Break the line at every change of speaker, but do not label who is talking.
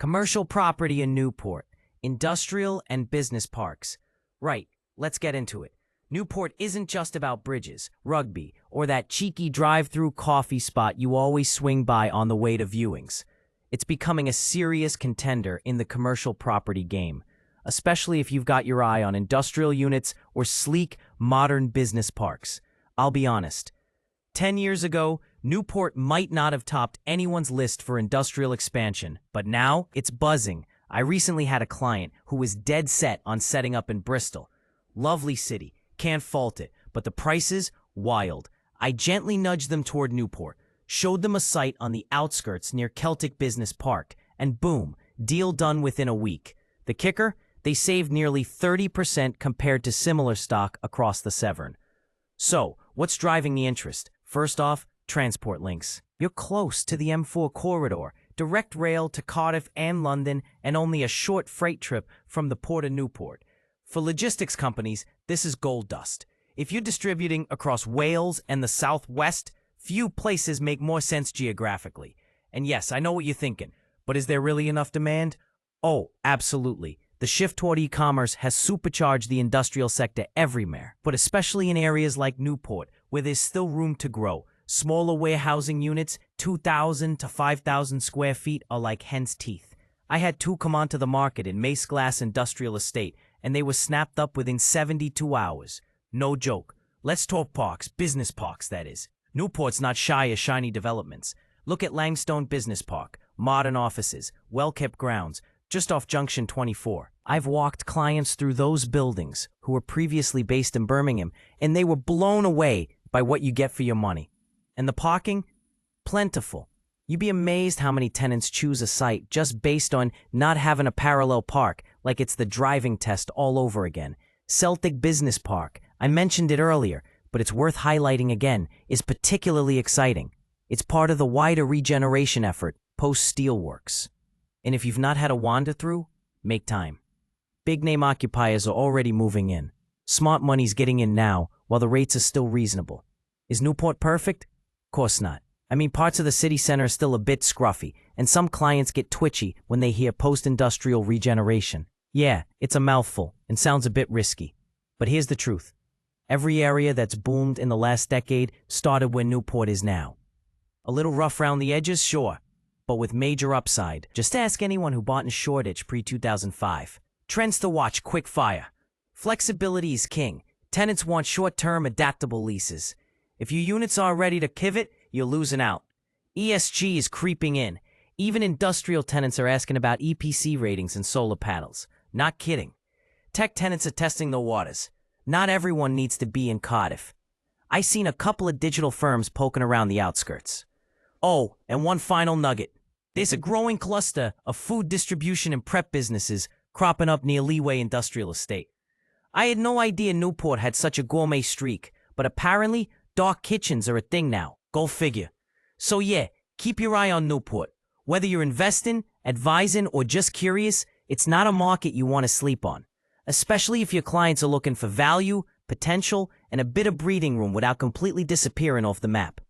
Commercial property in Newport, industrial and business parks. Right, let's get into it. Newport isn't just about bridges, rugby, or that cheeky drive-through coffee spot you always swing by on the way to viewings. It's becoming a serious contender in the commercial property game, especially if you've got your eye on industrial units or sleek, modern business parks. I'll be honest. 10 years ago, Newport might not have topped anyone's list for industrial expansion, but now it's buzzing. I recently had a client who was dead set on setting up in Bristol. Lovely city, can't fault it, but the prices, wild. I gently nudged them toward Newport, showed them a site on the outskirts near Celtic Business Park, and boom, deal done within a week. The kicker? They saved nearly 30% compared to similar stock across the Severn. So, what's driving the interest? First off, transport links. You're close to the M4 corridor, direct rail to Cardiff and London, and only a short freight trip from the port of Newport. For logistics companies, this is gold dust. If you're distributing across Wales and the southwest, few places make more sense geographically. And yes, I know what you're thinking, but is there really enough demand? Oh, absolutely. The shift toward e-commerce has supercharged the industrial sector everywhere, but especially in areas like Newport, where there's still room to grow. Smaller warehousing units, 2,000 to 5,000 square feet, are like hen's teeth. I had two come onto the market in Mace Glass Industrial Estate, and they were snapped up within 72 hours. No joke. Let's talk parks, business parks, that is. Newport's not shy of shiny developments. Look at Langstone Business Park, modern offices, well-kept grounds, just off Junction 24. I've walked clients through those buildings who were previously based in Birmingham, and they were blown away by what you get for your money. And the parking? Plentiful. You'd be amazed how many tenants choose a site just based on not having a parallel park, like it's the driving test all over again. Celtic Business Park, I mentioned it earlier, but it's worth highlighting again, is particularly exciting. It's part of the wider regeneration effort post-Steelworks. And if you've not had a wander through, make time. Big-name occupiers are already moving in. Smart money's getting in now, while the rates are still reasonable. Is Newport perfect? Course not. I mean, parts of the city center are still a bit scruffy, and some clients get twitchy when they hear post-industrial regeneration. Yeah, it's a mouthful, and sounds a bit risky. But here's the truth. Every area that's boomed in the last decade started where Newport is now. A little rough around the edges, sure, but with major upside. Just ask anyone who bought in Shoreditch pre-2005. Trends to watch, quick fire. Flexibility is king. Tenants want short-term, adaptable leases. If your units are ready to pivot, you're losing out. ESG is creeping in. Even industrial tenants are asking about EPC ratings and solar panels. Not kidding. Tech tenants are testing the waters. Not everyone needs to be in Cardiff. I've seen a couple of digital firms poking around the outskirts. Oh, and one final nugget. There's a growing cluster of food distribution and prep businesses cropping up near Leeway Industrial Estate. I had no idea Newport had such a gourmet streak, but apparently dark kitchens are a thing now. Go figure. So yeah, keep your eye on Newport. Whether you're investing, advising, or just curious, it's not a market you want to sleep on. Especially if your clients are looking for value, potential, and a bit of breathing room without completely disappearing off the map.